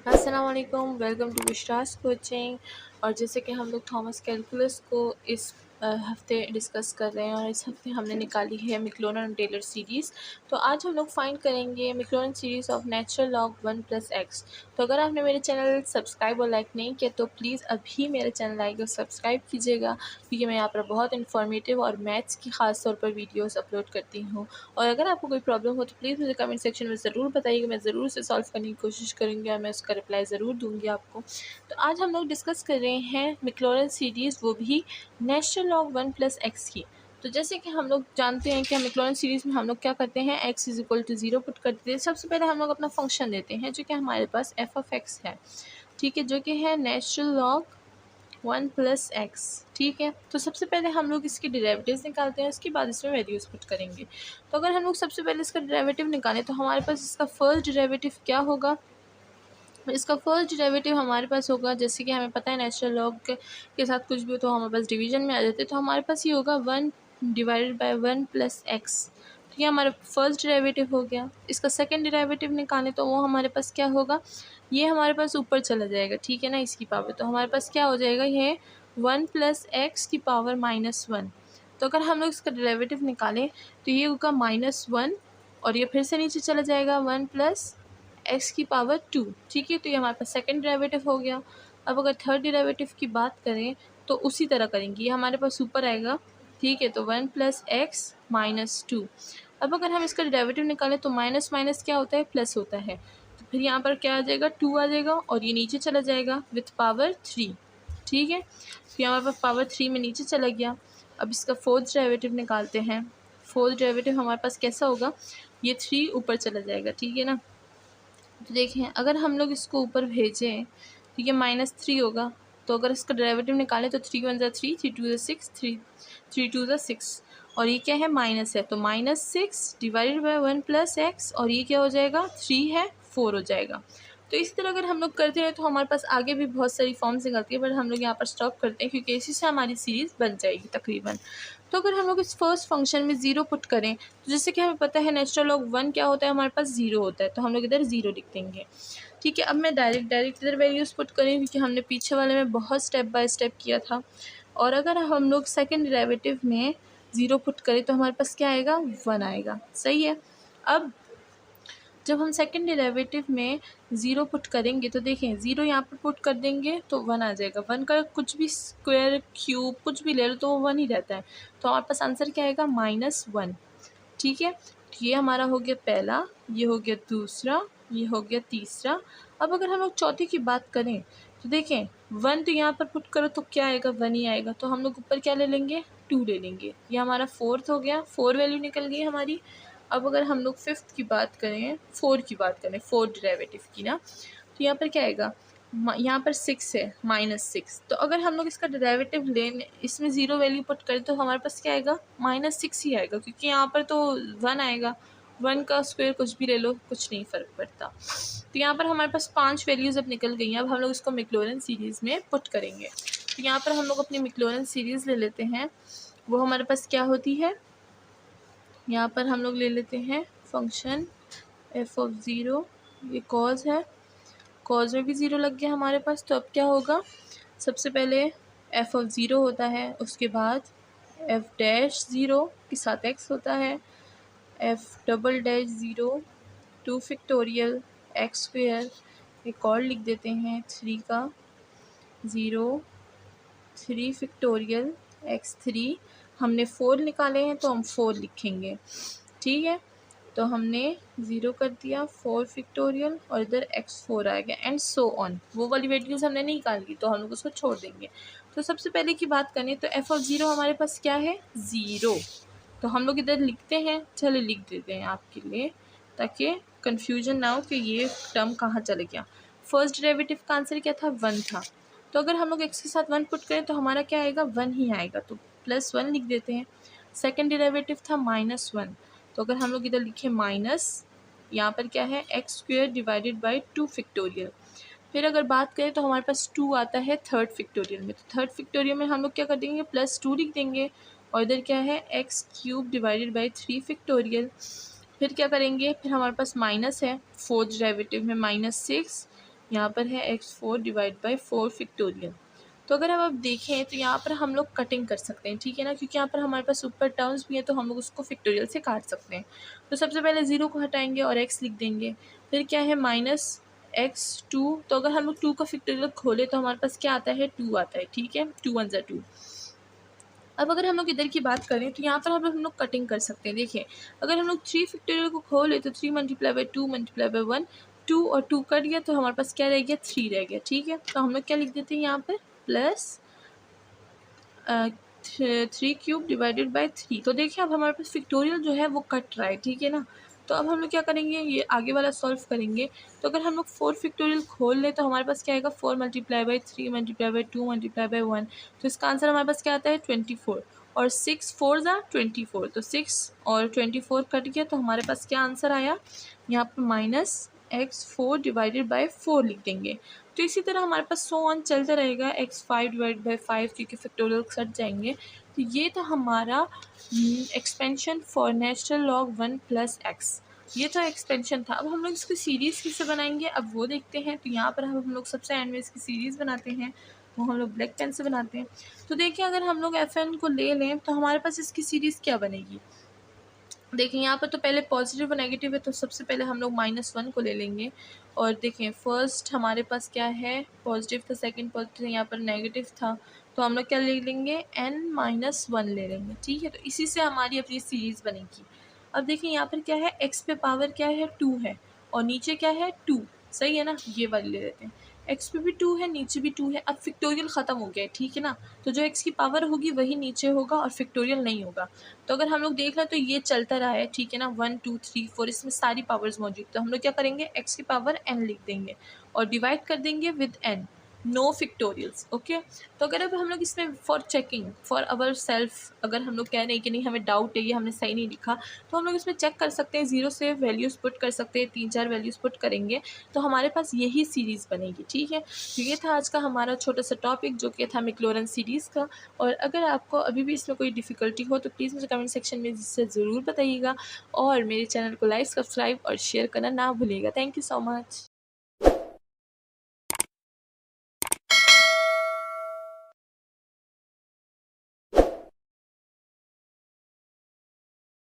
अस्सलाम वालेकुम, welcome to विश्वास कोचिंग। और जैसे कि हम लोग थॉमस कैलकुलस को इस हफ़्ते डिस्कस कर रहे हैं और इस हफ़्ते हमने निकाली है मैक्लोनन और टेलर सीरीज़। तो आज हम लोग फाइंड करेंगे Maclaurin series of natural log 1 plus x. तो अगर आपने मेरे चैनल सब्सक्राइब और लाइक नहीं किया तो प्लीज़ अभी मेरे चैनल लाइक और सब्सक्राइब कीजिएगा, क्योंकि मैं यहाँ पर बहुत इन्फॉर्मेटिव और मैथ्स की ख़ास तौर पर वीडियोज़ अपलोड करती हूँ। और अगर आपको कोई प्रॉब्लम हो तो प्लीज़ मुझे कमेंट सेक्शन में ज़रूर बताइएगा, मैं ज़रूर उसे सॉल्व करने की कोशिश करूँगी और मैं उसका रिप्लाई ज़रूर दूँगी आपको। तो आज हम लोग डिस्कस कर रहे हैं मैक्लॉरिन सीरीज़, वो भी नेचुरल लॉग 1 प्लस एक्स की। तो जैसे कि हम लोग जानते हैं कि मैक्लॉरिन सीरीज़ में हम लोग क्या करते हैं, x is equal to 0 put करते हैं। सबसे पहले हम लोग अपना फंक्शन देते हैं जो कि हमारे पास एफ ऑफ एक्स है, ठीक है, जो कि है नेचुरल लॉग 1 प्लस एक्स। ठीक है, तो सबसे पहले हम लोग इसके डेरिवेटिव्स निकालते हैं, उसके बाद इसमें वैल्यूज़ पुट करेंगे। तो अगर हम लोग सबसे पहले इसका डेरिवेटिव निकालें तो हमारे पास इसका फर्स्ट डेरिवेटिव क्या होगा। इसका फर्स्ट डेरिवेटिव हमारे पास होगा, जैसे कि हमें पता है नेचुरल लॉग के साथ कुछ भी हो तो हमारे पास डिवीजन में आ जाते हैं, तो हमारे पास ये होगा 1 डिवाइडेड बाय 1 प्लस एक्स। तो ये हमारा फर्स्ट डेरिवेटिव हो गया। इसका सेकंड डेरिवेटिव निकालें तो वो हमारे पास क्या होगा, ये हमारे पास ऊपर चला जाएगा, ठीक है ना, इसकी पावर। तो हमारे पास क्या हो जाएगा, ये 1 प्लस एक्स की पावर -1। तो अगर हम लोग इसका डेरिवेटिव निकालें तो ये होगा -1 और ये फिर से नीचे चला जाएगा 1 प्लस एक्स की पावर 2। ठीक है, तो ये हमारे पास सेकंड डेरिवेटिव हो गया। अब अगर थर्ड डेरिवेटिव की बात करें तो उसी तरह करेंगे, ये हमारे पास ऊपर आएगा, ठीक है, तो 1 प्लस एक्स माइनस 2। अब अगर हम इसका डेरिवेटिव निकालें तो माइनस माइनस क्या होता है, प्लस होता है। तो फिर यहाँ पर क्या आ जाएगा, 2 आ जाएगा और ये नीचे चला जाएगा विथ पावर 3। ठीक है, तो यहाँ पर पावर 3 में नीचे चला गया। अब इसका फोर्थ डेरिवेटिव निकालते हैं। फोर्थ डेरिवेटिव हमारे पास कैसा होगा, ये 3 ऊपर चला जाएगा, ठीक है ना। तो देखें, अगर हम लोग इसको ऊपर भेजें तो ये -3 होगा। तो अगर इसका डेरिवेटिव निकालें तो 3 1 3, 3 2 6, 3 2 6, और ये क्या है, माइनस है, तो -6 डिवाइडेड बाय 1 प्लस एक्स, और ये क्या हो जाएगा, 3 है, 4 हो जाएगा। तो इस तरह अगर हम लोग करते हैं तो हमारे पास आगे भी बहुत सारी फॉर्म्स निकलती है, बट हम लोग यहाँ पर स्टॉप करते हैं क्योंकि इसी से हमारी सीरीज़ बन जाएगी तकरीबन। तो अगर हम लोग इस फर्स्ट फंक्शन में 0 पुट करें तो जैसे कि हमें पता है नेचुरल लॉग 1 क्या होता है, हमारे पास 0 होता है, तो हम लोग इधर 0 लिख देंगे। ठीक है, अब मैं डायरेक्ट इधर वैल्यूज़ पुट करें क्योंकि हमने पीछे वाले में बहुत स्टेप बाय स्टेप किया था। और अगर हम लोग सेकेंड डेरिवेटिव में 0 पुट करें तो हमारे पास क्या आएगा, 1 आएगा। सही है, अब जब हम सेकंड डेरिवेटिव में 0 पुट करेंगे तो देखें, 0 यहाँ पर पुट कर देंगे तो 1 आ जाएगा। 1 का कुछ भी स्क्वायर क्यूब कुछ भी ले लो तो वो 1 ही रहता है। तो हमारे पास आंसर क्या आएगा, -1। ठीक है, तो ये हमारा हो गया पहला, ये हो गया दूसरा, ये हो गया तीसरा। अब अगर हम लोग चौथे की बात करें तो देखें, 1 तो यहाँ पर पुट करो तो क्या आएगा, 1 ही आएगा। तो हम लोग ऊपर क्या ले लेंगे, 2 ले लेंगे। ये हमारा फोर्थ हो गया, 4 वैल्यू निकल गई हमारी। अब अगर हम लोग फिफ्थ की बात करें, फोर्थ डेरिवेटिव की ना, तो यहाँ पर क्या आएगा, यहाँ पर 6 है, -6। तो अगर हम लोग इसका डेरिवेटिव लें, इसमें 0 वैल्यू पुट करें तो हमारे पास क्या आएगा, -6 ही आएगा, क्योंकि यहाँ पर तो 1 आएगा। 1 का स्क्वायर कुछ भी ले लो, कुछ नहीं फ़र्क पड़ता। तो यहाँ पर हमारे पास 5 वैल्यूज़ अब निकल गई हैं। अब हम लोग इसको मैक्लॉरिन सीरीज़ में पुट करेंगे। तो यहाँ पर हम लोग अपनी मैक्लॉरिन सीरीज़ ले लेते हैं। वो हमारे पास क्या होती है, यहाँ पर हम लोग ले लेते हैं फंक्शन एफ ऑफ 0, ये कॉज है, कॉज में भी 0 लग गया हमारे पास। तो अब क्या होगा, सबसे पहले एफ ऑफ 0 होता है, उसके बाद एफ डैश 0 के साथ एक्स होता है, F double dash 0 2 factorial x square, एक और लिख देते हैं 3 का 0 3 फैक्टोरियल एक्स 3। हमने 4 निकाले हैं तो हम 4 लिखेंगे, ठीक है। तो हमने 0 कर दिया, 4 फैक्टोरियल, और इधर x4 आ गया, एंड सो ऑन। वो वाली वैल्यूज़ हमने नहीं निकाली तो हम लोग उसको छोड़ देंगे। तो सबसे पहले की बात करें तो एफ ऑफ 0 हमारे पास क्या है, 0। तो हम लोग इधर लिखते हैं, चलो लिख देते हैं आपके लिए ताकि कन्फ्यूजन ना हो कि ये टर्म कहाँ चले गया। फर्स्ट डेरिवेटिव का आंसर क्या था, 1 था। तो अगर हम लोग x के साथ 1 पुट करें तो हमारा क्या आएगा, 1 ही आएगा, तो +1 लिख देते हैं। सेकेंड डेरिवेटिव था -1, तो अगर हम लोग इधर लिखें माइनस, यहाँ पर क्या है, x² डिवाइडेड बाई 2 फैक्टोरियल। फिर अगर बात करें तो हमारे पास 2 आता है थर्ड फैक्टोरियल में, तो थर्ड फैक्टोरियल में हम लोग क्या कर देंगे, +2 लिख देंगे, और इधर क्या है, x³ डिवाइडेड बाई 3 फैक्टोरियल। फिर क्या करेंगे, फिर हमारे पास माइनस है, फोर्थ डेरिवेटिव में -6 यहाँ पर है x4 डिवाइड बाई 4 फैक्टोरियल। तो अगर अब आप देखें तो यहाँ पर हम लोग कटिंग कर सकते हैं, ठीक है ना, क्योंकि यहाँ पर हमारे पास ऊपर टर्म्स भी है तो हम लोग उसको फैक्टोरियल से काट सकते हैं। तो सबसे पहले 0 को हटाएंगे और x लिख देंगे, फिर क्या है -x2। तो अगर हम लोग 2 का फैक्टोरियल खोले तो हमारे पास क्या आता है, 2 आता है, ठीक है, 2 1 2। अब अगर हम लोग इधर की बात करें तो यहाँ पर हम लोग कटिंग कर सकते हैं। देखिए अगर हम लोग 3 फैक्टोरियल को खोले तो 3 मल्टीप्लाई बाई 2 मल्टीप्लाई बाई 1, 2 और 2 कट गया तो हमारे पास क्या रह गया, 3 रह गया, ठीक है। तो हम लोग क्या लिख देते हैं यहाँ पर, प्लस 3 क्यूब डिवाइडेड बाई 3। तो देखिए अब हमारे पास फैक्टोरियल जो है वो कट रहा है, ठीक है ना। तो अब हम लोग क्या करेंगे, ये आगे वाला सॉल्व करेंगे। तो अगर हम लोग 4 फैक्टोरियल खोल लें तो हमारे पास क्या आएगा, 4 multiply by 3 multiply by 2 multiply by 1। तो इसका आंसर हमारे पास क्या आता है, 24। और 6 4 ज़ा 24, तो 6 और 24 कट गया तो हमारे पास क्या आंसर आया, यहाँ पर -x4 डिवाइडेड बाई 4 लिख देंगे। तो इसी तरह हमारे पास सो ऑन चलता रहेगा, x5 डिवाइड बाई 5 क्योंकि फैक्टोरियल कट जाएंगे। तो ये था हमारा expansion for natural log 1 plus x. ये तो एक्सपेंशन था। अब हम लोग इसकी सीरीज़ किससे बनाएंगे, अब वो देखते हैं। तो यहाँ पर हम लोग सबसे एंड में इसकी सीरीज़ बनाते हैं, वो हम लोग ब्लैक पेन से बनाते हैं। तो देखिए अगर हम लोग FN को ले लें तो हमारे पास इसकी सीरीज़ क्या बनेगी। देखिए यहाँ पर तो पहले पॉजिटिव और नेगेटिव है तो सबसे पहले हम लोग -1 को ले लेंगे। और देखें फर्स्ट हमारे पास क्या है, पॉजिटिव था, सेकंड पॉजिटिव, यहाँ पर नेगेटिव था, तो हम लोग क्या ले लेंगे, n-1 ले लेंगे, ठीक है। तो इसी से हमारी अपनी सीरीज़ बनेगी। अब देखिए यहाँ पर क्या है, x पे पावर क्या है, 2 है, और नीचे क्या है, 2, सही है ना, ये वाली ले लेते हैं। x पे भी 2 है, नीचे भी 2 है। अब फैक्टोरियल ख़त्म हो गया है, ठीक है ना, तो जो x की पावर होगी वही नीचे होगा और फैक्टोरियल नहीं होगा। तो अगर हम लोग देख लें तो ये चलता रहा है, ठीक है ना, 1 2 3 4 इसमें सारी पावर्स मौजूद। तो हम लोग क्या करेंगे, x की पावर n लिख देंगे और डिवाइड कर देंगे with n, no factorials, okay. तो अगर अब हम लोग इसमें for checking for our self, अगर हम लोग कह रहे हैं कि नहीं हमें डाउट है, ये हमने सही नहीं लिखा, तो हम लोग इसमें चेक कर सकते हैं, 0 से वैल्यूज़ पुट कर सकते हैं, 3-4 वैल्यूज़ पुट करेंगे तो हमारे पास यही सीरीज़ बनेगी, ठीक है। तो ये था आज का हमारा छोटा सा टॉपिक जो कि था मैक्लॉरेन सीरीज़ का। और अगर आपको अभी भी इसमें कोई डिफ़िकल्टी हो तो प्लीज़ मुझे कमेंट सेक्शन में इससे ज़रूर बताइएगा और मेरे चैनल को लाइक, सब्सक्राइब और शेयर करना ना भूलिएगा। Thank you so much.